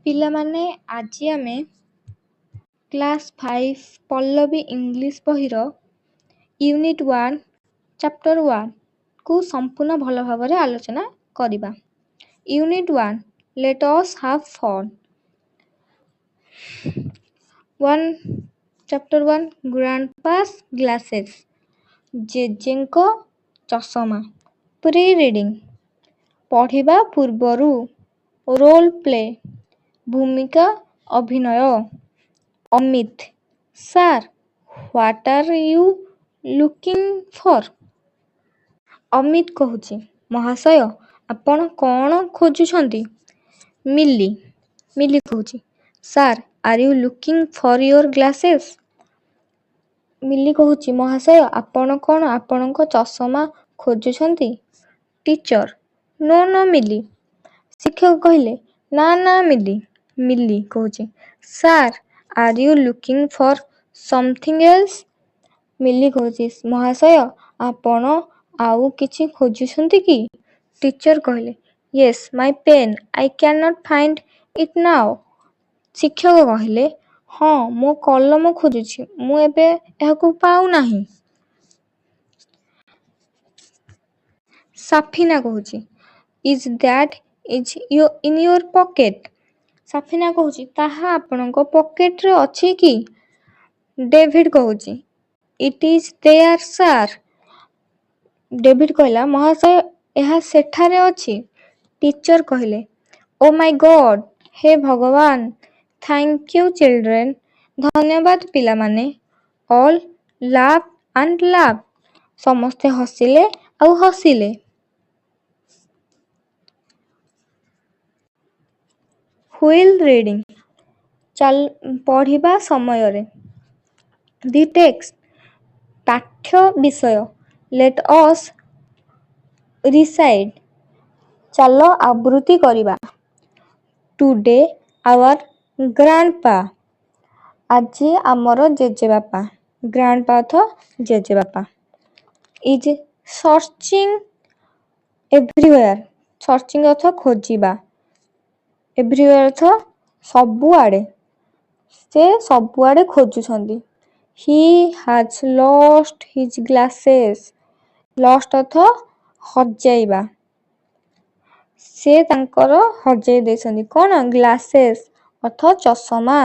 ପିଲାମାନେ ଆଜି ଆମେ କ୍ଲାସ୍ 5 ପଲ୍ଲବୀ ଇଂଲିଶ ବହିର ୟୁନିଟ୍ 1 ଚାପ୍ଟର 1 କୁ ସମ୍ପୂର୍ଣ୍ଣ ଭଲ ଭାବରେ ଆଲୋଚନା କରିବା। Unit 1 let us have fun. 1 chapter 1 grandpa's glasses, ଜେଜେଙ୍କ ଚଷମା। ପ୍ରି ରିଡିଂ, ପଢ଼ିବା ପୂର୍ବରୁ। ରୋଲ୍ ପ୍ଲେ, ଭୂମିକା ଅଭିନୟ। Amit, sir, what are you looking for? Amit କହୁଛି, ମହାଶୟ, ଆପଣ କ'ଣ ଖୋଜୁଛନ୍ତି? ମିଲି କହୁଛି, sir, are you looking for your glasses? Mili କହୁଛି, ମହାଶୟ, ଆପଣ କ'ଣ ଆପଣଙ୍କ ଚଷମା ଖୋଜୁଛନ୍ତି? Teacher, no Mili. ଶିକ୍ଷକ କହିଲେ, ନା ମିଲି। ମିଲି କହୁଛି, sir, are you looking for something else? Mili କହୁଛି, ମହାଶୟ, ଆପଣ ଆଉ କିଛି ଖୋଜୁଛନ୍ତି କି? ଟିଚର କହିଲେ, yes, my pen, I can not find it now. ଶିକ୍ଷକ କହିଲେ, ହଁ, ମୋ କଲମ ଖୋଜୁଛି, ମୁଁ ଏବେ ଏହାକୁ ପାଉନାହିଁ। ସାଫିନା କହୁଛି, is that in your pocket? Safina କହୁଛି, ତାହା ଆପଣଙ୍କ ପକେଟରେ ଅଛି କି? ଡେଭିଡ୍ କହୁଛି, it is their sir. David କହିଲା, ମହାଶୟ, ଏହା ସେଠାରେ ଅଛି। ଟିଚର କହିଲେ, ଓ ମାଇ ଗଡ୍, ହେ ଭଗବାନ, ଥ୍ୟାଙ୍କ ୟୁ ଚିଲଡ୍ରେନ୍, ଧନ୍ୟବାଦ ପିଲାମାନେ। ଅଲ୍ ଲାଫ୍ ଆଣ୍ଡ ଲାଫ୍, ସମସ୍ତେ ହସିଲେ ଆଉ ହସିଲେ। ହୁଇଲ୍ ରିଡିଂ, ପଢ଼ିବା ସମୟରେ। ଦି ଟେକ୍ସଟ, ପାଠ୍ୟ ବିଷୟ। ଲେଟ୍ ଅସ୍ ରିସାଇଟ୍, ଚାଲ ଆବୃତ୍ତି କରିବା। ଟୁଡେ ଆୱାର ଗ୍ରାଣ୍ଡପା, ଆଜି ଆମର ଜେଜେବାପା। ଗ୍ରାଣ୍ଡପା ଅର୍ଥ ଜେଜେବାପା। ଇଜ୍ ସର୍ଚିଂ ଏଭ୍ରିୱେୟାର, ସର୍ଚିଂ ଅର୍ଥ ଖୋଜିବା, ଏଭ୍ରିୱେୟାର ଅର୍ଥ ସବୁଆଡ଼େ, ସେ ସବୁଆଡ଼େ ଖୋଜୁଛନ୍ତି। He has lost his glasses, lost ଅର୍ଥ ହଜାଇବା, ସେ ତାଙ୍କର ହଜାଇ ଦେଇଛନ୍ତି। କ'ଣ? ଗ୍ଲାସେସ୍ ଅର୍ଥ ଚଷମା।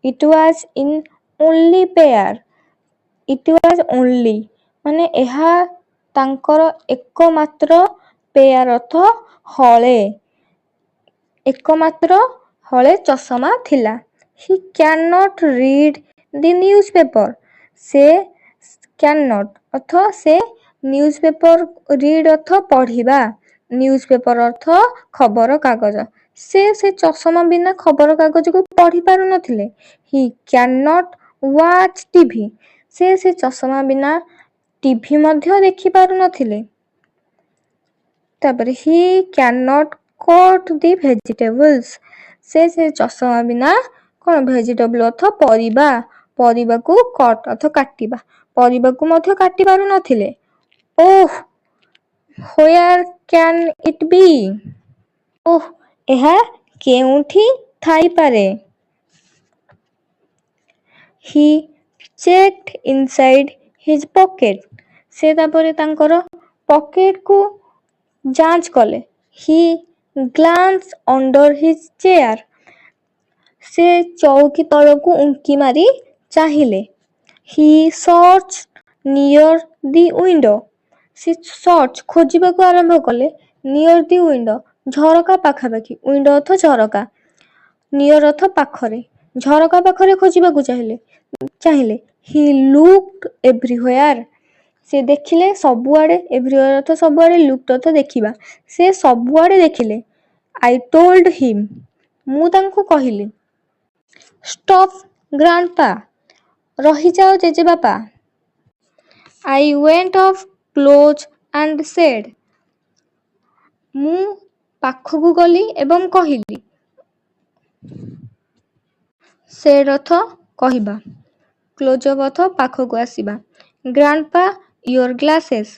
It was in only pair, it was only ମାନେ ଏହା ତାଙ୍କର ଏକମାତ୍ର, ପେୟାର ଅର୍ଥ ହଳେ, એકમાત્ર ହଳେ ଚଷମା ଥିଲା। He can not read the news paper, ସେ କ୍ୟାନ୍ ନଟ୍ ଅର୍ଥ ସେ ନ୍ୟୁଜ୍ ପେପର, ରିଡ୍ ଅର୍ଥ ପଢ଼ିବା, ନ୍ୟୁଜ୍ ପେପର ଅର୍ଥ ଖବର କାଗଜ, ସେ ଚଷମା ବିନା ଖବର କାଗଜକୁ ପଢ଼ି ପାରୁନଥିଲେ। ହି କ୍ୟାନ୍ ନଟ୍ ୱାଚ୍ ଟିଭି, ସେ ଚଷମା ବିନା ଟିଭି ମଧ୍ୟ ଦେଖି ପାରୁନଥିଲେ। ତାପରେ ହି can not cut the vegetables, ସେ ଚଷମା ବିନା କ'ଣ? ଭେଜିଟେବଲ ଅର୍ଥ ପରିବା, ପରିବାକୁ କଟ୍ ଅର୍ଥ କାଟିବା, ପରିବାକୁ ମଧ୍ୟ କାଟି ପାରୁନଥିଲେ। ଓଃ, ହ୍ୱେୟାର କ୍ୟାନ୍ ଇଟ୍ ବି? ଓଃ, ଏହା କେଉଁଠି ଥାଇପାରେ? ହି ଚେକ୍ଡ ଇନସାଇଡ୍ ହିଜ୍ ପକେଟ୍, ସେ ତାପରେ ତାଙ୍କର ପକେଟକୁ ଯାଞ୍ଚ କଲେ। ହି ଗ୍ଲାନ୍ସ ଅଣ୍ଡର ହିଜ୍ ଚେୟାର, ସେ ଚୌକି ତଳକୁ ଉଙ୍କି ମାରି ଚାହିଁଲେ। ହି ସର୍ଚ୍ଚ ନିୟର ଦି ୱିଣ୍ଡୋ, ସେ ସର୍ଚ୍ଚ ଖୋଜିବାକୁ ଆରମ୍ଭ କଲେ। ନିୟର ଦି ୱିଣ୍ଡୋ, ଝରକା ପାଖାପାଖି, ୱିଣ୍ଡୋ ଅର୍ଥ ଝରକା, ନିୟର ଅର୍ଥ ପାଖରେ, ଝରକା ପାଖରେ ଖୋଜିବାକୁ ଚାହିଁଲେ। ହି ଲୁକ୍ଡ ଏଭ୍ରିହ୍ୱେୟାର, ସେ ଦେଖିଲେ ସବୁଆଡ଼େ, ଏଭ୍ରିହ୍ୱେୟାର ଅର୍ଥ ସବୁଆଡ଼େ, ଲୁକ୍ଡ ଅର୍ଥ ଦେଖିବା, ସେ ସବୁଆଡ଼େ ଦେଖିଲେ। ଆଇ ଟୋଲ୍ଡ ହିମ୍, ମୁଁ ତାଙ୍କୁ କହିଲି। ଷ୍ଟପ୍ ଗ୍ରାଣ୍ଡପା, ରହିଯାଅ ଜେଜେବାପା। I went up close and said, ମୁଁ ପାଖକୁ ଗଲି ଏବଂ କହିଲି। ସେଡ୍ ଅର୍ଥ କହିବା, କ୍ଲୋଜ୍ ଅପ୍ ଅର୍ଥ ପାଖକୁ ଆସିବା। ଗ୍ରାଣ୍ଡପା ୟୋର୍ ଗ୍ଲାସେସ୍,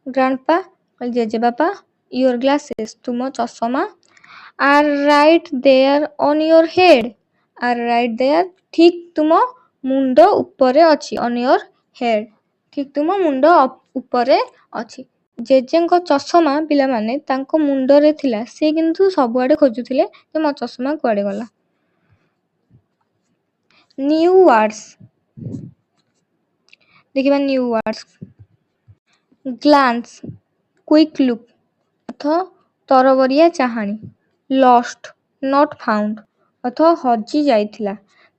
ଗ୍ରାଣ୍ଡପା ଜେଜେବାପା, ୟୋର୍ ଗ୍ଲାସେସ୍ ତୁମ ଚଷମା। are right there on your head. Are right there ଠିକ୍ ତୁମ ମୁଣ୍ଡ ଉପରେ ଅଛି। on your head ଠିକ୍ ତୁମ ମୁଣ୍ଡ ଉପରେ ଅଛି। ଜେଜେଙ୍କ ଚଷମା ପିଲାମାନେ ତାଙ୍କ ମୁଣ୍ଡରେ ଥିଲା, ସେ କିନ୍ତୁ ସବୁଆଡ଼େ ଖୋଜୁଥିଲେ ଯେ ମୋ ଚଷମା କୁଆଡ଼େ ଗଲା। ନ୍ୟୁ ୱାର୍ଡସ୍ ଦେଖିବା। New words glands quick look ଅର୍ଥ ତରବରିଆ ଚାହାଣି। ଲଷ୍ଟ ନଟ୍ ଫାଉଣ୍ଡ ଅର୍ଥ ହଜି ଯାଇଥିଲା।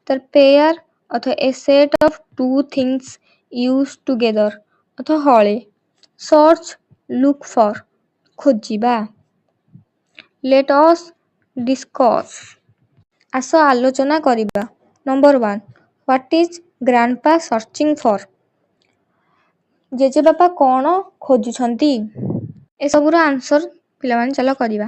ତାର ପେୟାର ଅର୍ଥ a set of two things used together ଅର୍ଥ ହଳେ। ସର୍ଚ୍ଚ ଲୁକ୍ ଫର୍ ଖୋଜିବା। ଲେଟ୍ ଅସ୍ ଡିସ୍କସ୍ ଆସ ଆଲୋଚନା କରିବା। Number 1 what is grandpa searching for? ଜେଜେବାପା କ'ଣ ଖୋଜୁଛନ୍ତି? ଏସବୁର ଆନ୍ସର ପିଲାମାନେ ଚାଲ କରିବା।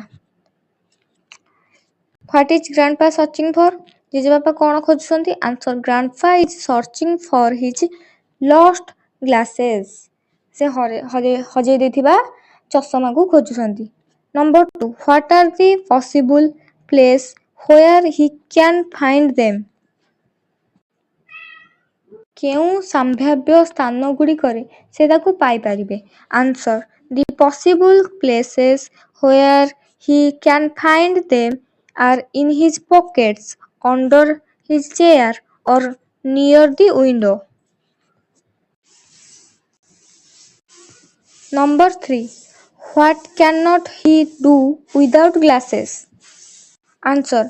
What is grandpa searching for? ଜେଜେବାପା କ'ଣ ଖୋଜୁଛନ୍ତି? Answer grandpa is searching for his lost glasses. ସେ ହଜେଇ ଦେଇଥିବା ଚଷମାକୁ ଖୋଜୁଛନ୍ତି। Number 2 what are the possible place where he can find them? କେଉଁ ସମ୍ଭାବ୍ୟ ସ୍ଥାନ ଗୁଡ଼ିକରେ ସେ ତାକୁ ପାଇପାରିବେ? Answer the possible places ହ୍ୱେୟାର୍ he can find them are in his pockets, under his chair or near the window. Number 3 what cannot he do without glasses? Answer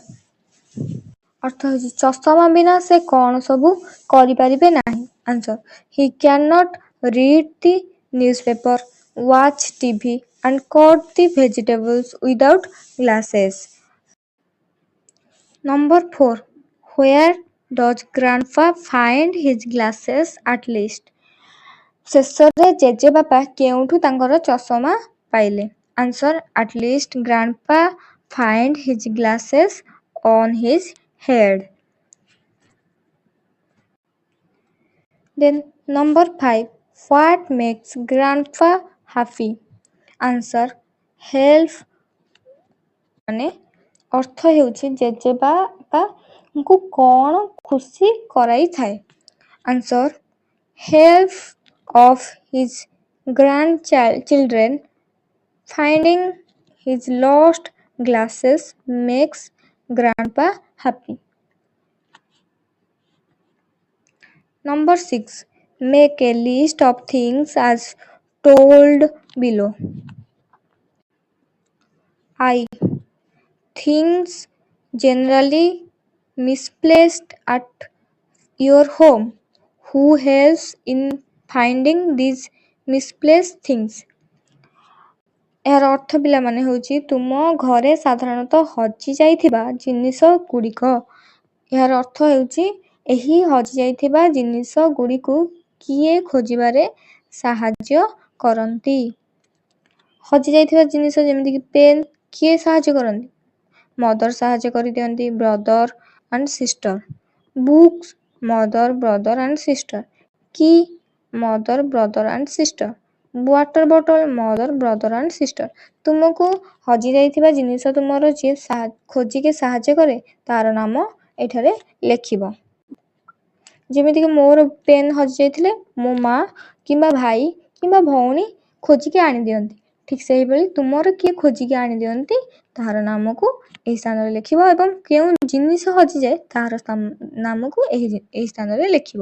ଅର୍ଥ ହେଉଛି ଚଷମା ବିନା ସେ କ'ଣ ସବୁ କରିପାରିବେ ନାହିଁ। Answer he cannot read the newspaper, watch TV and cut the vegetables without glasses. Number 4 where does grandpa find his glasses at least? ଶେଷରେ ଜେଜେବାପା କେଉଁଠୁ ତାଙ୍କର ଚଷମା ପାଇଲେ? Answer at least grandpa find his glasses on his head. Then number 5 what makes grandpa happy? Answer help ମାନେ ଅର୍ଥ ହେଉଛି ଜେଜେବାପାଙ୍କୁ କ'ଣ ଖୁସି କରାଇଥାଏ? Answer help of his grandchildren finding his lost glasses makes grandpa happy. Number 6 make a list of things as told below. I things generally misplaced at your home. Who helps in finding these misplaced things? ଏହାର ଅର୍ଥ ପିଲାମାନେ ହେଉଛି ତୁମ ଘରେ ସାଧାରଣତଃ ହଜି ଯାଇଥିବା ଜିନିଷ ଗୁଡ଼ିକ। ଏହାର ଅର୍ଥ ହେଉଛି ଏହି ହଜି ଯାଇଥିବା ଜିନିଷ ଗୁଡ଼ିକୁ କିଏ ଖୋଜିବାରେ ସାହାଯ୍ୟ କରନ୍ତି। ହଜି ଯାଇଥିବା ଜିନିଷ ଯେମିତିକି ପେନ୍ କିଏ ସାହାଯ୍ୟ କରନ୍ତି? ମଦର ସାହାଯ୍ୟ କରିଦିଅନ୍ତି, brother and sister. Books mother brother and sister. Key mother brother and sister. Water bottle mother brother and sister. ତୁମକୁ ହଜି ଯାଇଥିବା ଜିନିଷ ତୁମର ଯିଏ ଖୋଜିକି ସାହାଯ୍ୟ କରେ ତାର ନାମ ଏଠାରେ ଲେଖିବ। ଯେମିତିକି ମୋର ପେନ୍ ହଜି ଯାଇଥିଲେ ମୋ ମା କିମ୍ବା ଭାଇ କିମ୍ବା ଭଉଣୀ ଖୋଜିକି ଆଣିଦିଅନ୍ତି। ଠିକ୍ ସେହିଭଳି ତୁମର କିଏ ଖୋଜିକି ଆଣିଦିଅନ୍ତି ତାହାର ନାମକୁ ଏହି ସ୍ଥାନରେ ଲେଖିବ ଏବଂ କେଉଁ ଜିନିଷ ହଜିଯାଏ ତାହାର ନାମକୁ ଏହି ସ୍ଥାନରେ ଲେଖିବ।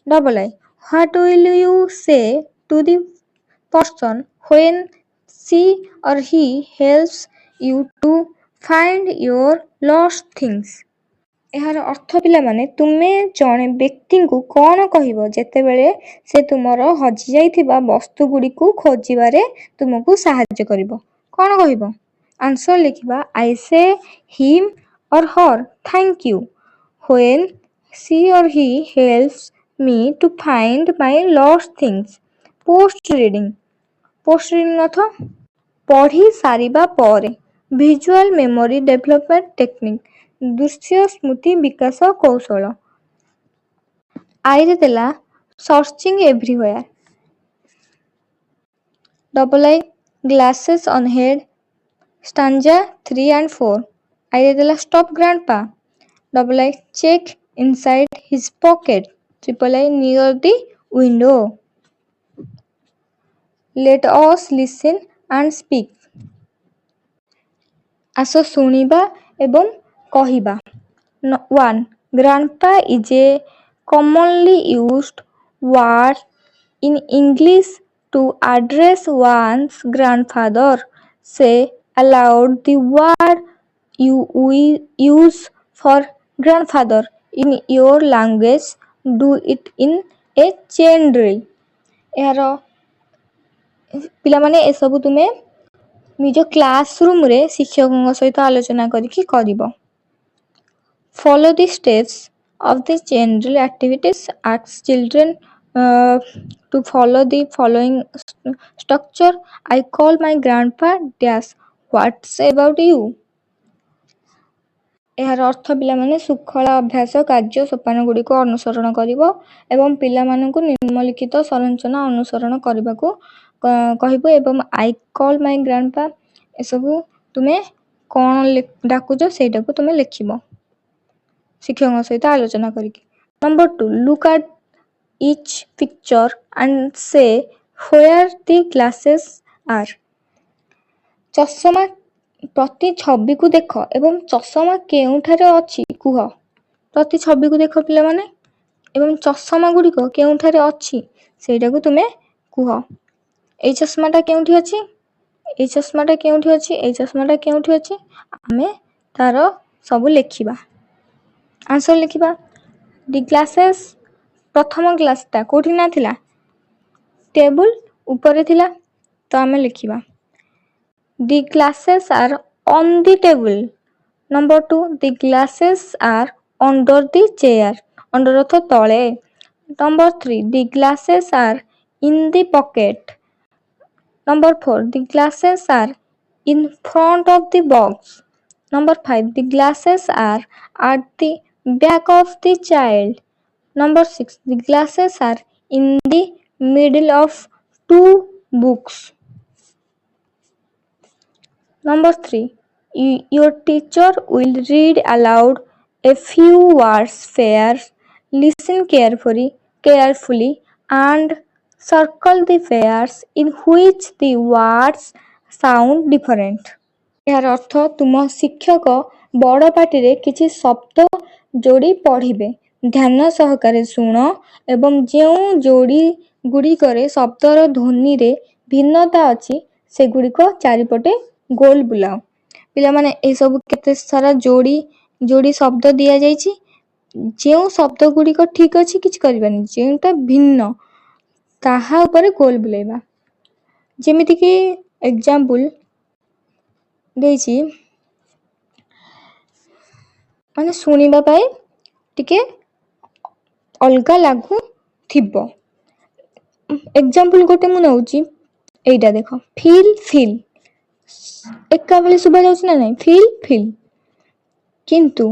Double I what will you say to the person when she or he helps you to find your lost things? ଏହାର ଅର୍ଥ ପିଲାମାନେ ତୁମେ ଜଣେ ବ୍ୟକ୍ତିଙ୍କୁ କ'ଣ କହିବ ଯେତେବେଳେ ସେ ତୁମର ହଜିଯାଇଥିବା ବସ୍ତୁ ଗୁଡ଼ିକୁ ଖୋଜିବାରେ ତୁମକୁ ସାହାଯ୍ୟ କରିବ? କ'ଣ କହିବ? ଆନ୍ସର ଲେଖିବା I say him or her thank you when she or he helps me to find my lost things. Post reading ଅର୍ଥ ପଢ଼ି ସାରିବା ପରେ। ଭିଜୁଆଲ ମେମୋରି ଡେଭଲପମେଣ୍ଟ ଟେକ୍ନିକ୍ ଦୃଶ୍ୟ ସ୍ମୃତି ବିକାଶ କୌଶଳ। ଆଇରେ ଦେଲା searching everywhere. Double I glasses on head Stanza 3 and 4. I ଦେଲା stop grandpa. Double I check inside his pocket. Triple I near the window. Let us listen and speak. ଆସ ଶୁଣିବା ଏବଂ କହିବା. 1. Grandpa is a commonly used word in English to address one's grandfather. Say aloud the word you use for grandfather in your language. Do it in a chain drill. ଏହାର ପିଲାମାନେ ଏସବୁ ତୁମେ ନିଜ କ୍ଲାସରୁମରେ ଶିକ୍ଷକଙ୍କ ସହିତ ଆଲୋଚନା କରିକି କରିବ. Follow the steps of the chain drill activities. Ask children to follow the following structure. I call my grandpa dash. What's about you? ଏହାର ଅର୍ଥ ପିଲାମାନେ ଶୃଙ୍ଖଳା ଅଭ୍ୟାସ କାର୍ଯ୍ୟ ସୋପାନ ଗୁଡ଼ିକୁ ଅନୁସରଣ କରିବ ଏବଂ ପିଲାମାନଙ୍କୁ ନିମ୍ନଲିଖିତ ସଂରଚନା ଅନୁସରଣ କରିବାକୁ କହିବ ଏବଂ ଆଇ କଲ୍ ମାଇ ଗ୍ରାଣ୍ଡପା ଏସବୁ ତୁମେ କ'ଣ ଡାକୁଛ ସେଇଟାକୁ ତୁମେ ଲେଖିବ ଶିକ୍ଷକଙ୍କ ସହିତ ଆଲୋଚନା କରିକି. Number 2. Look at each picture and say where the glasses are. ଚଷମା ପ୍ରତି ଛବିକୁ ଦେଖ ଏବଂ ଚଷମା କେଉଁଠାରେ ଅଛି କୁହ. ପ୍ରତି ଛବିକୁ ଦେଖ ପିଲାମାନେ ଏବଂ ଚଷମା ଗୁଡ଼ିକ କେଉଁଠାରେ ଅଛି ସେଇଟାକୁ ତୁମେ କୁହ. ଏଇ ଚଷମାଟା କେଉଁଠି ଅଛି, ଏଇ ଚଷମାଟା କେଉଁଠି ଅଛି, ଏଇ ଚଷମାଟା କେଉଁଠି ଅଛି, ଆମେ ତାର ସବୁ ଲେଖିବା. ଆନ୍ସର ଲେଖିବା. ଦି ଗ୍ଲାସେସ୍ ପ୍ରଥମ ଗ୍ଲାସଟା କେଉଁଠି ନା ଥିଲା, ଟେବୁଲ ଉପରେ ଥିଲା, ତ ଆମେ ଲେଖିବା the glasses are on the table. Number 2. The glasses are under the chair. Under ଅର୍ଥ ତଳେ. Number 3. The glasses are in the pocket. Number 4. The glasses are in front of the box. Number 5. The glasses are at the back of the child. Number 6. The glasses are in the middle of two books. Number 3. Your teacher will read aloud a few words. Pairs. Listen carefully and circle the pairs in which the words sound different. ଏହାର ଅର୍ଥ ତୁମ ଶିକ୍ଷକ ବଡ଼ ପାଟିରେ କିଛି ଶବ୍ଦ ଯୋଡ଼ି ପଢ଼ିବେ. ଧ୍ୟାନ ସହକାରେ ଶୁଣ ଏବଂ ଯେଉଁ ଯୋଡ଼ି ଗୁଡ଼ିକରେ ଶବ୍ଦର ଧ୍ୱନିରେ ଭିନ୍ନତା ଅଛି ସେଗୁଡ଼ିକ ଚାରିପଟେ ଗୋଲ ବୁଲାଅ. ପିଲାମାନେ ଏସବୁ କେତେ ସାରା ଯୋଡ଼ି ଶବ୍ଦ ଦିଆଯାଇଛି. ଯେଉଁ ଶବ୍ଦ ଗୁଡ଼ିକ ଠିକ ଅଛି କିଛି କରିବାନି, ଯେଉଁଟା ଭିନ୍ନ ତାହା ଉପରେ ଗୋଲ ବୁଲେଇବା. ଯେମିତିକି ଏକ୍ଜାମ୍ପଲ ଦେଇଛି, ମାନେ ଶୁଣିବା ପାଇଁ ଟିକେ ଅଲଗା ଲାଗୁଥିବ. ଏକ୍ଜାମ୍ପଲ ଗୋଟେ ମୁଁ ନେଉଛି, ଏଇଟା ଦେଖ, ଫିଲ୍ ଏକା ଭଳି ଶୁଭା ଯାଉଛି ନା ନାଇଁ, ଫିଲ୍ କିନ୍ତୁ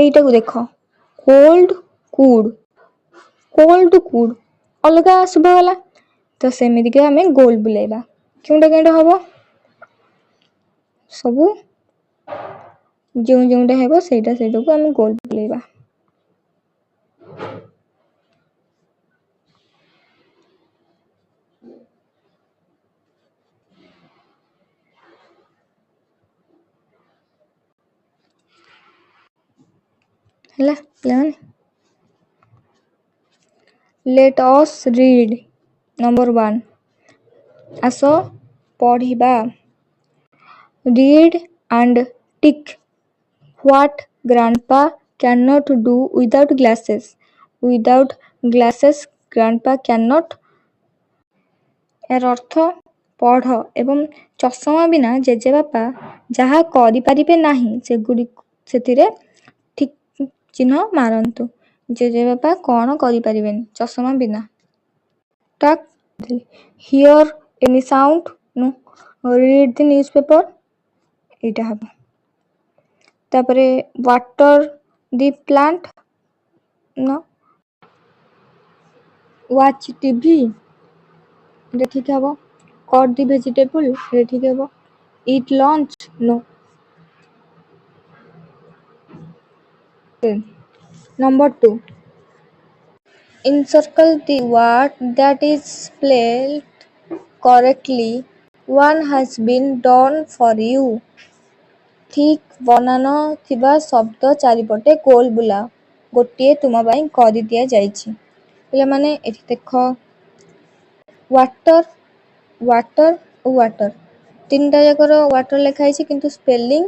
ଏଇଟାକୁ ଦେଖ, କୋଲ୍ଡ କୁଡ୍ ଅଲଗା ଶୁଭାଗଲା, ତ ସେମିତିକି ଆମେ ଗୋଲ ବୁଲେଇବା. କେଉଁଟା ହବ, ସବୁ ଯେଉଁଟା ହେବ ସେଇଟାକୁ ଆମେ ଗୋଲ ବୁଲେଇବା. ହେଲା ପିଲାମାନେ, let us read. Number 1. ଆସ ପଢ଼ିବା. Read and tick what grandpa cannot do without glasses. Without glasses grandpa cannot. ଏହାର ଅର୍ଥ ପଢ଼ ଏବଂ ଚଷମା ବିନା ଜେଜେବାପା ଯାହା କରିପାରିବେ ନାହିଁ ସେଥିରେ ଠିକ ଚିହ୍ନ ମାରନ୍ତୁ. ଜେଜେବାପା କ'ଣ କରିପାରିବେନି ଚଷମା ବିନା. Talk. Hear any sound. No. Read the newspaper. ଏଇଟା ହବ. ତାପରେ water the plant. No. Watch TV. ଏଇଟା ଠିକ ହବ. Cut the vegetable ଏଇଟା ଠିକ୍ ହେବ। Eat lunch no। Number 2, encircle the word that is spelled correctly, one has been done for you। ଠିକ୍ ବନାନ ଥିବା ଶବ୍ଦ ଚାରିପଟେ ଗୋଲ ବୁଲାଅ, ଗୋଟିଏ ତୁମ ପାଇଁ କରିଦିଆଯାଇଛି। ପିଲାମାନେ ଏଠି ଦେଖ, ୱାଟର, ୱାଟର ଓ ୱାଟର, ତିନିଟା ଯାକର ୱାଟର ଲେଖା ହେଇଛି କିନ୍ତୁ ସ୍ପେଲିଂ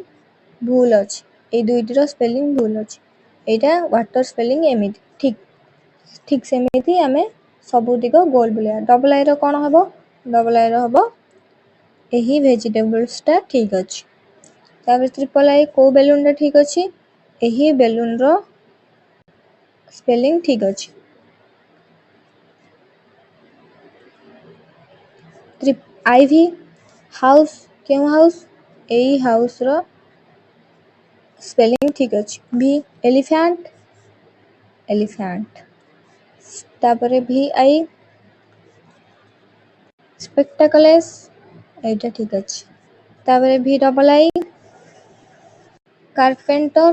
ଭୁଲ ଅଛି। ଏଇ ଦୁଇଟିର ସ୍ପେଲିଂ ଭୁଲ ଅଛି। ଏଇଟା ୱାଟର ସ୍ପେଲିଂ ଏମିତି ଠିକ୍ ସେମିତି ଆମେ ସବୁତିକ ଗୋଲ ବୁଲେଇବା। ଡବଲ ଆଇର କ'ଣ ହେବ? ଡବଲ ଆଇର ହେବ ଏହି ଭେଜିଟେବଲ୍ସଟା ଠିକ୍ ଅଛି। ତାପରେ ଟ୍ରିପଲ ଆଇ କୋଉ ବେଲୁନଟା ଠିକ୍ ଅଛି? ଏହି ବେଲୁନର ସ୍ପେଲିଂ ଠିକ୍ ଅଛି। ଆଇଭି, ହାଉସ୍, କେଉଁ ହାଉସ୍? ଏଇ ହାଉସ୍ର ସ୍ପେଲିଂ ଠିକ୍ ଅଛି। ଭି, ଏଲିଫ୍ୟାଣ୍ଟ, ଏଲିଫ୍ୟାଣ୍ଟ। ତାପରେ ଭି ଆଇ, ସ୍ପେକ୍ଟାକଲେସ୍, ଏଇଟା ଠିକ୍ ଅଛି। ତାପରେ ଭି ଡବଲ ଆଇ, କାର୍ପେଣ୍ଟର,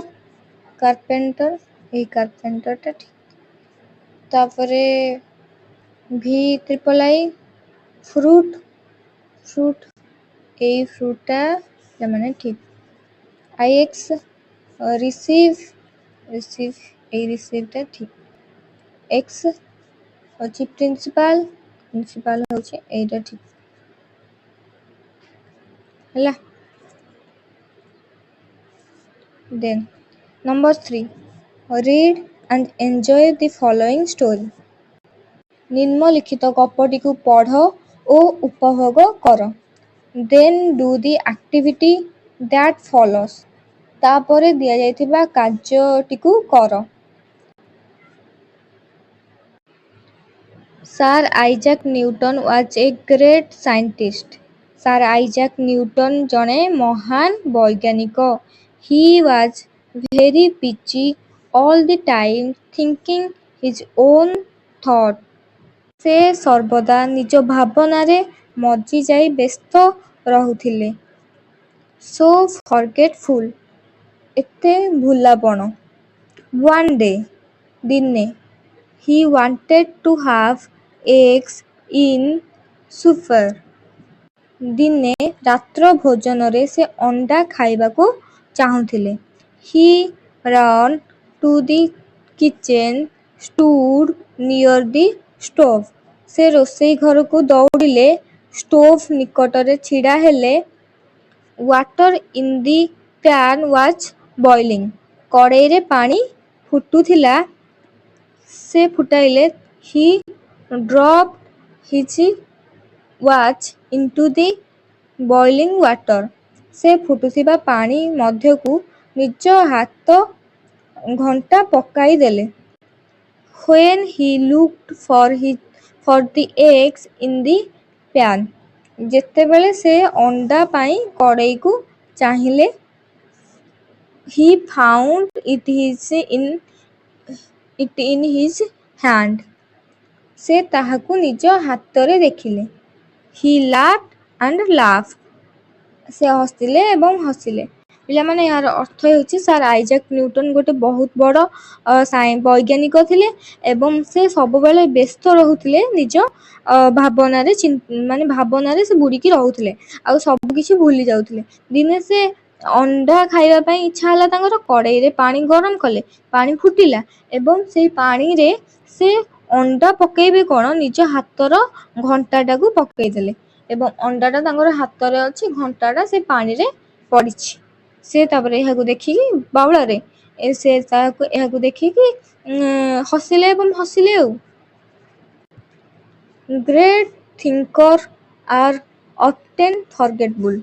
କାର୍ପେଣ୍ଟର, ଏଇ କାର୍ପେଣ୍ଟରଟା ଠିକ୍। ତାପରେ ଭି ଟ୍ରିପଲ ଆଇ, ଫ୍ରୁଟ୍, ଫ୍ରୁଟ୍, ଏଇ ଫ୍ରୁଟଟା ମାନେ ଠିକ୍। ଆଇ ଏକ୍ସ, ରିସିଭ୍, ରିସିଭ୍, ଏଇ ରିସିଭ୍ଟା ଠିକ୍। ଏକ୍ସ ଅଛି ପ୍ରିନ୍ସିପାଲ, ପ୍ରିନ୍ସିପାଲ ହେଉଛି ଏଇଟା ଠିକ୍ ହେଲା। Then number 3, read and enjoy the following story. ନିମ୍ନଲିଖିତ ଗପଟିକୁ ପଢ଼ ଓ ଉପଭୋଗ କର। Then do the activity that follows. ତାପରେ ଦିଆଯାଇଥିବା କାର୍ଯ୍ୟଟିକୁ କର। Sir Isaac Newton was a great scientist. Sir Isaac Newton ଜଣେ ମହାନ ବୈଜ୍ଞାନିକ। He was very busy all the time thinking his own thought. ସେ ସର୍ବଦା ନିଜ ଭାବନାରେ ମଜ୍ଜିଯାଇ ବ୍ୟସ୍ତ ରହୁଥିଲେ। ସୋ ଫରଗେଟଫୁଲ୍, ଏତେ ଭୁଲାପଣ। ୱାନ୍ ଡେ, ଦିନେ, he wanted to have eggs in supper. ଦିନେ ରାତ୍ର ଭୋଜନରେ ସେ ଅଣ୍ଡା ଖାଇବାକୁ ଚାହୁଁଥିଲେ। He run to the kitchen, stood near the stove. ସେ ରୋଷେଇ ଘରକୁ ଦୌଡ଼ିଲେ, ଷ୍ଟୋଭ୍ ନିକଟରେ ଛିଡ଼ା ହେଲେ। Water in the pan was boiling. କଡ଼େଇରେ ପାଣି ଫୁଟୁଥିଲା, ସେ ଫୁଟାଇଲେ। He dropped his watch into the boiling water. ସେ ଫୁଟୁଥିବା ପାଣି ମଧ୍ୟକୁ ନିଜ ହାତ ଘଣ୍ଟା ପକାଇଦେଲେ। When he looked for the eggs in the PAN. ଯେତେବେଳେ ସେ ଅଣ୍ଡା ପାଇଁ କଡ଼େଇକୁ ଚାହିଁଲେ, he found it in his hand. ସେ ତାହାକୁ ନିଜ ହାତରେ ଦେଖିଲେ। He laughed and laughed. ସେ ହସିଲେ ଏବଂ ହସିଲେ। ପିଲାମାନେ ଏହାର ଅର୍ଥ ହେଉଛି ସାର୍ ଆଇଜାକ୍ ନ୍ୟୁଟନ ଗୋଟେ ବହୁତ ବଡ଼ ବୈଜ୍ଞାନିକ ଥିଲେ ଏବଂ ସେ ସବୁବେଳେ ବ୍ୟସ୍ତ ରହୁଥିଲେ ନିଜ ଭାବନାରେ ଭାବନାରେ ସେ ବୁଡ଼ିକି ରହୁଥିଲେ ଆଉ ସବୁକିଛି ଭୁଲି ଯାଉଥିଲେ। ଦିନେ ସେ ଅଣ୍ଡା ଖାଇବା ପାଇଁ ଇଚ୍ଛା ହେଲା ତାଙ୍କର। କଡ଼େଇରେ ପାଣି ଗରମ କଲେ, ପାଣି ଫୁଟିଲା ଏବଂ ସେଇ ପାଣିରେ ସେ ଅଣ୍ଡା ପକେଇବେ କ'ଣ, ନିଜ ହାତର ଘଣ୍ଟାଟାକୁ ପକେଇଦେଲେ ଏବଂ ଅଣ୍ଡାଟା ତାଙ୍କର ହାତରେ ଅଛି, ଘଣ୍ଟାଟା ସେ ପାଣିରେ ପଡ଼ିଛି। ସେ ତାପରେ ଏହାକୁ ଦେଖିକି ବାଉଳାରେ ସେ ଏହାକୁ ଦେଖିକି ହସିଲେ ଏବଂ ହସିଲେ ଆଉ। Great thinker are often forgetful.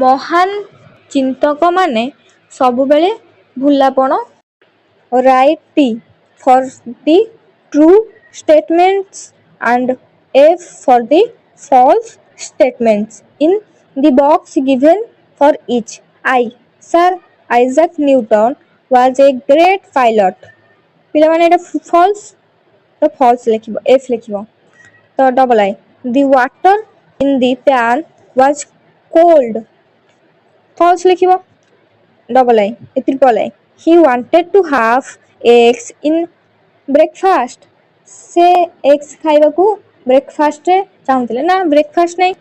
ମହାନ ଚିନ୍ତକମାନେ ସବୁବେଳେ ଭୁଲାପଣ। Write T for the true statements and F for the false statements in the box given for each. I, sir Isaac Newton was a great pilot. ପିଲାମାନେ ଏଇଟା false, ତ false ଲେଖିବ, F ଲେଖିବ। ତ double I, The water in the pan was cold. False लिखिବ. Double I, triple I. He wanted to have eggs in breakfast. ସେ eggs ଖାଇବାକୁ ବ୍ରେକଫାଷ୍ଟରେ ଚାହୁଁଥିଲେ ନା ବ୍ରେକଫାଷ୍ଟ ନାହିଁ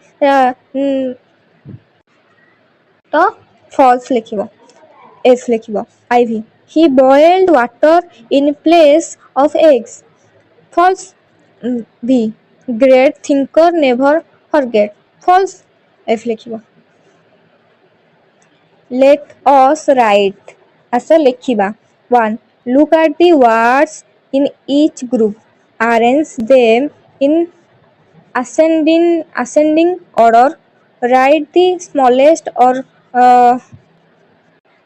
ତ false लिखिବ. F लिखिବ. IV. He boiled water in place of eggs. False. V. Great thinker never forget. False. F लिखिବ. Let us write. ଆସ ଲେଖିବା. 1. Look at the words in each group. Arrange them in ascending order. Write the smallest or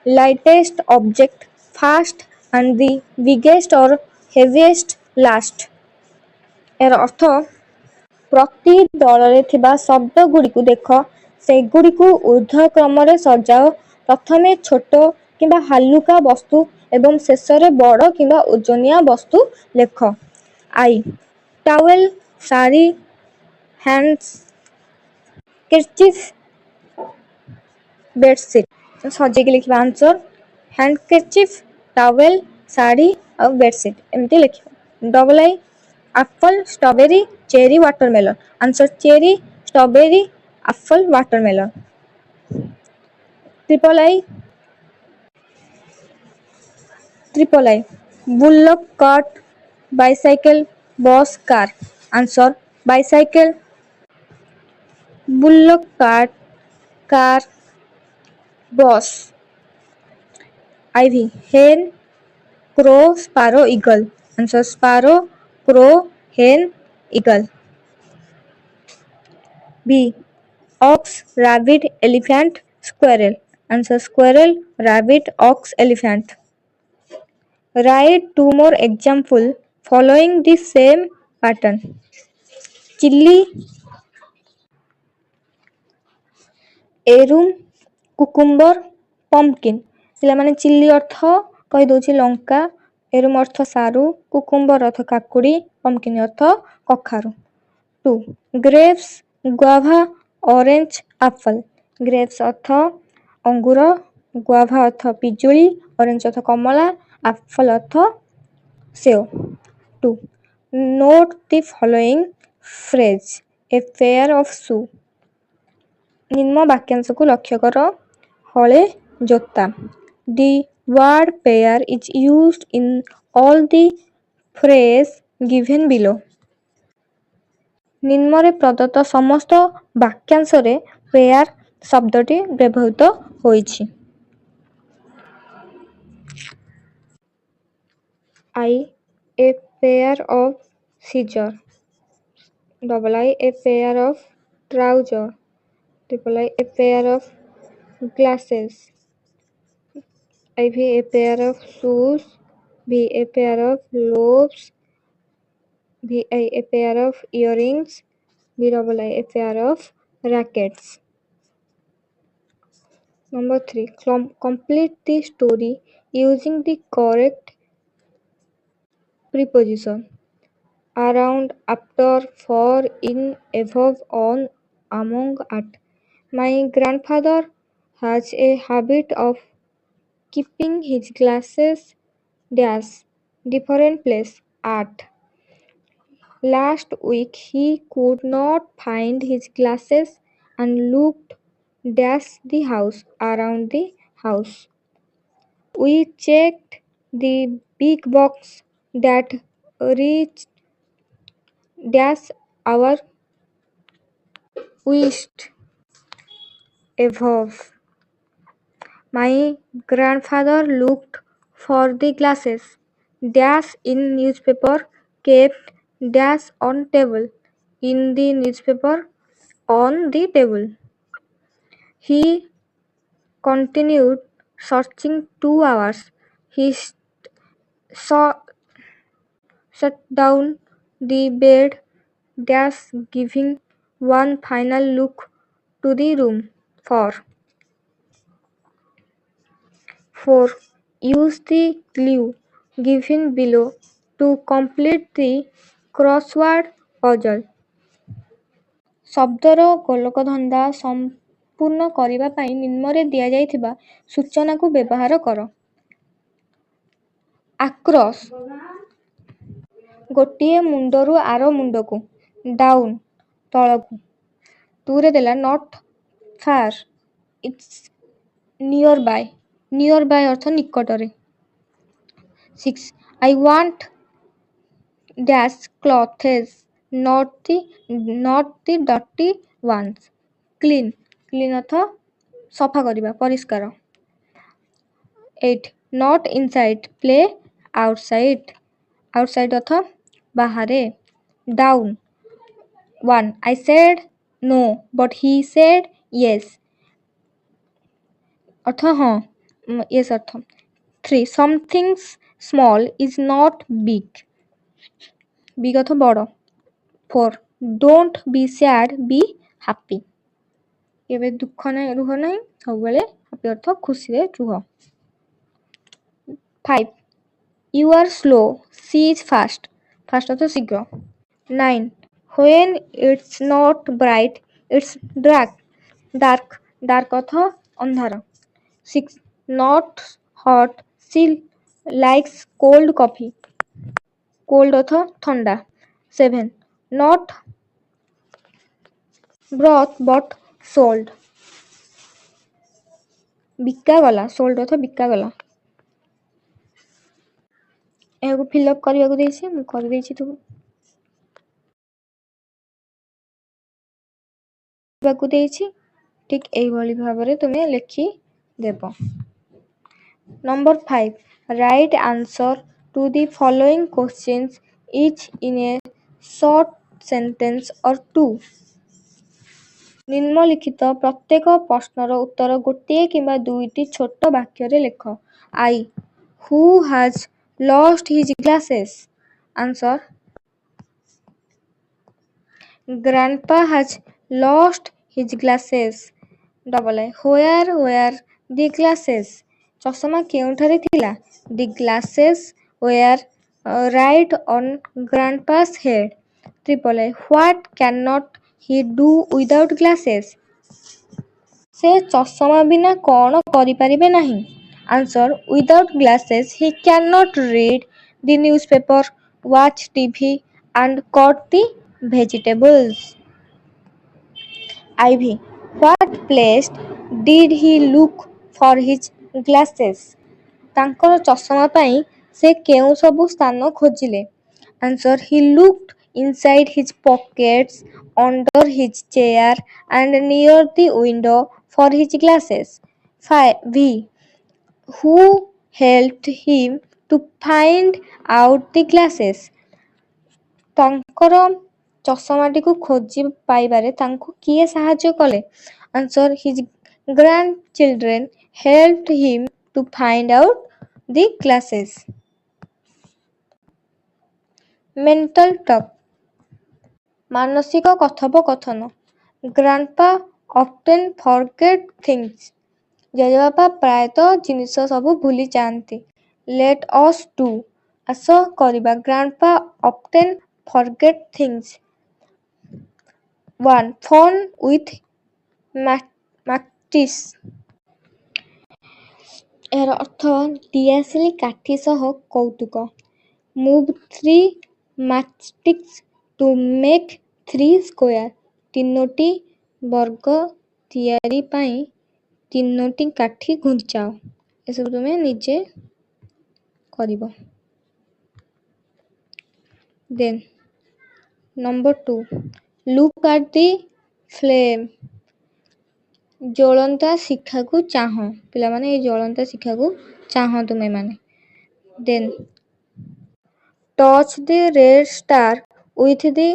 lightest object first and the biggest or heaviest last. ଏହାର ଅର୍ଥ ପ୍ରତି ଦଳରେ ଥିବା ଶବ୍ଦ ଗୁଡ଼ିକୁ ଦେଖ, ସେଗୁଡ଼ିକୁ ଊର୍ଦ୍ଧ୍ୱ କ୍ରମରେ ସଜାଅ। ପ୍ରଥମେ ଛୋଟ କିମ୍ବା ହାଲୁକା ବସ୍ତୁ ଏବଂ ଶେଷରେ ବଡ଼ କିମ୍ବା ଓଜନିଆ ବସ୍ତୁ ଲେଖ। I. Towel, sari, handkerchief, bedsheet. ସଜେଇକି ଲେଖିବା ଆନ୍ସର ହ୍ୟାଣ୍ଡକର୍ଚିଫ୍, ଟାୱେଲ, ଶାଢ଼ୀ ଆଉ ବେଡସିଟ୍ ଏମିତି ଲେଖିବା। Double I. apple, strawberry, cherry, watermelon. Answer cherry, strawberry, apple, watermelon. Triple I. Triple I. Bullock cart, bicycle, bus, car. Answer bicycle. Bullock cart, car, bus. IV. Hen, crow, sparrow, eagle. Answer sparrow, crow, hen, eagle. B. Ox, rabbit, elephant, squirrel. Answer squirrel, rabbit, ox, elephant. Write two more examples following the same pattern. Chili, arum, cucumber, pumpkin. ପିଲାମାନେ chilli ଅର୍ଥ କହିଦେଉଛି ଲଙ୍କା, ଏରୁମ୍ ଅର୍ଥ ସାରୁ, କୁକୁମ୍ବର ଅର୍ଥ କାକୁଡ଼ି, ପମ୍ପକିନ୍ ଅର୍ଥ କଖାରୁ। 2. Grapes, guava, orange, apple. Grapes ଅର୍ଥ ଅଙ୍ଗୁର, guava ଅର୍ଥ ପିଜୁଳି, orange ଅର୍ଥ କମଳା, apple ଅର୍ଥ ସେଓ। 2. Note the following phrase. A pair of shoes. ନିମ୍ନ ବାକ୍ୟାଂଶକୁ ଲକ୍ଷ୍ୟ କର। ହଳେ ଜୋତା। The word pair is used in all the phrases given below. ନିମ୍ନରେ ପ୍ରଦତ୍ତ ସମସ୍ତ ବାକ୍ୟାଂଶରେ ପେୟାର ଶବ୍ଦଟି ବ୍ୟବହୃତ ହୋଇଛି। I. A pair of scissors. Double I. A pair of trousers. Triple I. A pair of glasses. IV. A pair of shoes. V. A pair of gloves. VI. A pair of earrings. V. Double I. A pair of rackets. Number 3. Complete the story using the correct preposition. Around, after, for, in, above, on, among, at. My grandfather has a habit of keeping his glasses dash different place at. Last week he could not find his glasses and looked dash the house around the house. We checked the big box that reached dash our wished above. My grandfather looked for the glasses dash in newspaper, kept dash on table, in the newspaper, on the table. He continued searching 2 hours. He shut down the bed dash giving one final look to the room. 4. Use the clue given below to complete the crossword puzzle. ଶବ୍ଦର ଗୋଲକ ଧନ୍ଦା ସମ୍ପୂର୍ଣ୍ଣ କରିବା ପାଇଁ ନିମ୍ନରେ ଦିଆଯାଇଥିବା ସୂଚନାକୁ ବ୍ୟବହାର କର। ଆକ୍ରସ୍ ଗୋଟିଏ ମୁଣ୍ଡରୁ ଆର ମୁଣ୍ଡକୁ, ଡାଉନ୍ ତଳକୁ। 2ରେ ଦେଲା not far it's nearby, nearby ଅର୍ଥ ନିକଟରେ। 6 I want dash clothes not the dirty ones, clean, clean ଅର୍ଥ ସଫା କରିବା ପରିଷ୍କାର। 8 not inside, play outside, outside ଅର୍ଥ ବାହାରେ। down 1 I said no but he said yes ଅର୍ଥ ହଁ, yes ଅର୍ଥ। 3 something small is not big, big ଅର୍ଥ ବଡ଼। 4 don't be sad, be happy, ଏବେ ଦୁଃଖ ନାହିଁ ରୁହ ନାହିଁ, ସବୁବେଳେ happy ଅର୍ଥ ଖୁସିରେ ରୁହ। 5 you are slow, she is fast, fast ଅର୍ଥ ଶୀଘ୍ର। 9 when it's not bright, it's dark, dark, dark ଅର୍ଥ ଅନ୍ଧାର। 6 not hot, she likes cold coffee, cold ଅର୍ଥ ଥଣ୍ଡା। 7 not bought but sold, ବିକାଗଲା, sold ଅର୍ଥ ବିକାଗଲା। ଏହାକୁ ଫିଲ୍ଅପ୍ କରିବାକୁ ଦେଇଛି, ମୁଁ କରିଦେଇଛି ଦେଇଛି ଠିକ୍ ଏଇଭଳି ଭାବରେ ତୁମେ ଲେଖିଦେବ। Number 5 write answer to the following questions each in a short sentence or two, ନିମ୍ନଲିଖିତ ପ୍ରତ୍ୟେକ ପ୍ରଶ୍ନର ଉତ୍ତର ଗୋଟିଏ କିମ୍ବା ଦୁଇଟି ଛୋଟ ବାକ୍ୟରେ ଲେଖ। I who has lost his glasses, answer grandpa has lost his glasses। double I where were the glasses, ଚଷମା କେଉଁଠାରେ ଥିଲା, the glasses were right on grandpa's head। triple I what cannot he do without glasses, ସେ ଚଷମା ବିନା କ'ଣ କରିପାରିବେ ନାହିଁ, answer without glasses he cannot read the newspaper, watch TV and cut the vegetables। IV what place did he look for his glasses, ତାଙ୍କର ଚଷମା ପାଇଁ ସେ କେଉଁ ସବୁ ସ୍ଥାନ ଖୋଜିଲେ, answer he looked inside his pockets, under his chair and near the window for his glasses। V who helped him to find out the glasses, ତାଙ୍କର ଚଷମାଟିକୁ ଖୋଜି ପାଇବାରେ ତାଙ୍କୁ କିଏ ସାହାଯ୍ୟ କଲେ, answer his grandchildren helped him to find out the glasses। mental talk ମାନସିକ କଥୋପକଥନ। grandpa often forget things, ଜେଜେବାପା ପ୍ରାୟତଃ ଜିନିଷ ସବୁ ଭୁଲି ଯାଆନ୍ତି। let us do ଆସ କରିବା, grandpa often forget things। 1 fun with matches, ଏହାର ଅର୍ଥ ଦିଆସିଲି କାଠି ସହ କୌତୁକ। move 3 matchsticks to make 3 square, ତିନୋଟି ବର୍ଗ ତିଆରି ପାଇଁ ତିନୋଟି କାଠି ଘୁଞ୍ଚାଅ। ଏସବୁ ତୁମେ ନିଜେ କରିବ। Then number 2 look at the flame, ଜ୍ୱଳନ୍ତା ଶିଖାକୁ ଚାହଁ, ପିଲାମାନେ ଏଇ ଜ୍ୱଳନ୍ତା ଶିଖାକୁ ଚାହଁ ତୁମେମାନେ। ଦେନ୍ touch the red star with the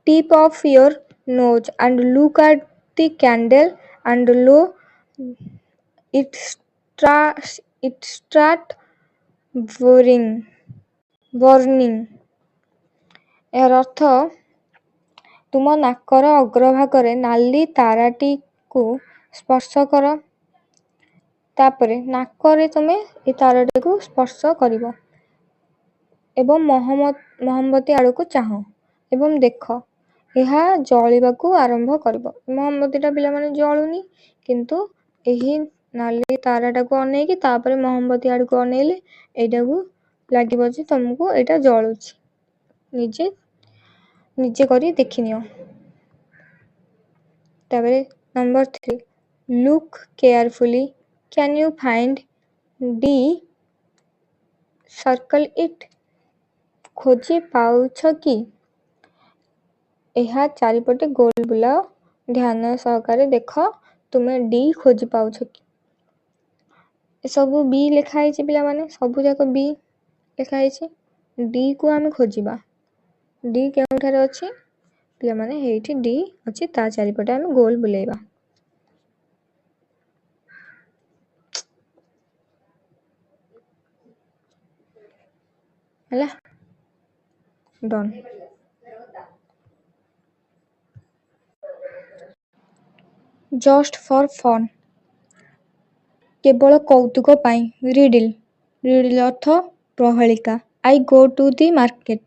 tip of your nose and look at the candle and blow it start burning। ଏହାର ଅର୍ଥ ତୁମ ନାକର ଅଗ୍ରଭାଗରେ ନାଲି ତାରାଟିକୁ ସ୍ପର୍ଶ କର, ତାପରେ ନାକରେ ତୁମେ ଏ ତାରାଟିକୁ ସ୍ପର୍ଶ କରିବ ଏବଂ ମହମବତୀ ଆଡ଼କୁ ଚାହଁ ଏବଂ ଦେଖ ଏହା ଜଳିବାକୁ ଆରମ୍ଭ କରିବ। ମହମବତୀଟା ପିଲାମାନେ ଜଳୁନି, କିନ୍ତୁ ଏହି ନାଲି ତାରାଟାକୁ ଅନେଇକି ତାପରେ ମହମବତୀ ଆଡ଼କୁ ଅନେଇଲେ ଏଇଟାକୁ ଲାଗିବ ଯେ ତମକୁ ଏଇଟା ଜଳୁଛି। ନିଜେ କରି ଦେଖିନିଅ। ତାପରେ number 3, look carefully, can you find D, circle it, ଖୋଜି ପାଉଛ କି? ଏହା ଚାରିପଟେ ଗୋଲ ବୁଲାଅ, ଧ୍ୟାନ ସହକାରେ ଦେଖ ତୁମେ ଡି ଖୋଜି ପାଉଛ କି? ଏସବୁ ବି ଲେଖା ହେଇଛି ପିଲାମାନେ, ସବୁ ଯାକ ବି ଲେଖା ହେଇଛି। ଡି କୁ ଆମେ ଖୋଜିବା। ଡି କେଉଁଠାରେ ଅଛି ପିଲାମାନେ? ଏଇଠି ଡି ଅଛି, ତା ଚାରିପଟେ ଆମେ ଗୋଲ ବୁଲେଇବା। ହେଲା, ଡନ୍। ଜଷ୍ଟ ଫର୍ ଫନ୍, କେବଳ କୌତୁକ ପାଇଁ। ରିଡିଲ୍, ରିଡିଲ୍ ଅର୍ଥ ପ୍ରହେଳିକା। I go to the market,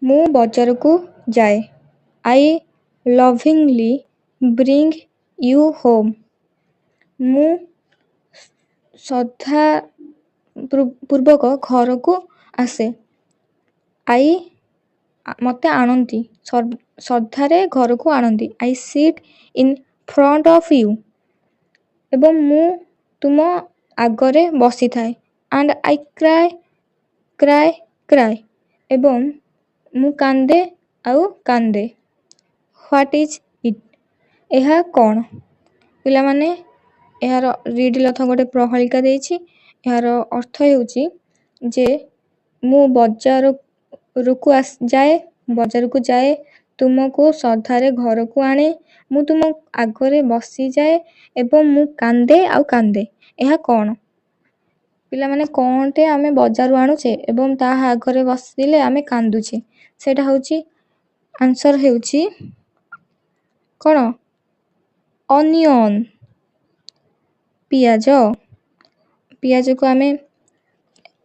ମୁଁ ବଜାରକୁ ଯାଏ। I lovingly bring you home, ମୁଁ ଶ୍ରଦ୍ଧାପୂର୍ବକ ଘରକୁ ଆସେ। ଆଇ ମୋତେ ଆଣନ୍ତି, ଶ୍ରଦ୍ଧାରେ ଘରକୁ ଆଣନ୍ତି। I sit in front of you, ଏବଂ ମୁଁ ତୁମ ଆଗରେ ବସିଥାଏ। And I cry, cry, cry, ଏବଂ ମୁଁ କାନ୍ଦେ ଆଉ କାନ୍ଦେ। ହ୍ୱାଟ୍ ଇଜ୍ ଇଟ୍, ଏହା କ'ଣ? ପିଲାମାନେ, ଏହାର ରିଡିଲ୍ ଅର୍ଥ ଗୋଟେ ପ୍ରହେଳିକା ଦେଇଛି। ଏହାର ଅର୍ଥ ହେଉଛି ଯେ ମୁଁ ବଜାରକୁ ଯାଏ, ତୁମକୁ ଶ୍ରଦ୍ଧାରେ ଘରକୁ ଆଣେ, ମୁଁ ତୁମ ଆଗରେ ବସିଯାଏ ଏବଂ ମୁଁ କାନ୍ଦେ ଆଉ କାନ୍ଦେ। ଏହା କ'ଣ? ପିଲାମାନେ, କ'ଣଟେ ଆମେ ବଜାରରୁ ଆଣୁଛେ ଏବଂ ତାହା ଆଗରେ ବସିଲେ ଆମେ କାନ୍ଦୁଛେ, ସେଇଟା ହେଉଛି, ଆନ୍ସର ହେଉଛି କ'ଣ? ଅନିଅନ୍, ପିଆଜ। ପିଆଜକୁ ଆମେ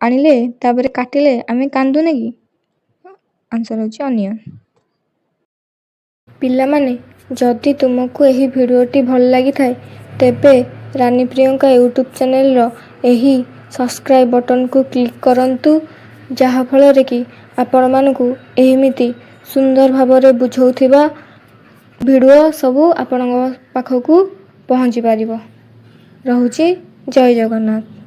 ଆଣିଲେ ତାପରେ କାଟିଲେ ଆମେ କାନ୍ଦୁନେ କି? ଆନ୍ସର ହେଉଛି ଅନିଅନ୍। ପିଲାମାନେ, ଯଦି ତୁମକୁ ଏହି ଭିଡ଼ିଓଟି ଭଲ ଲାଗିଥାଏ ତେବେ ରାନୀ ପ୍ରିୟଙ୍କା ୟୁଟ୍ୟୁବ୍ ଚ୍ୟାନେଲର ଏହି ସବସ୍କ୍ରାଇବ୍ ବଟନକୁ କ୍ଲିକ୍ କରନ୍ତୁ, ଯାହାଫଳରେ କି ଆପଣମାନଙ୍କୁ ଏମିତି ସୁନ୍ଦର ଭାବରେ ବୁଝାଉଥିବା ଭିଡ଼ିଓ ସବୁ ଆପଣଙ୍କ ପାଖକୁ ପହଞ୍ଚି ପାରିବ। ରହୁଛି, ଜୟ ଜଗନ୍ନାଥ।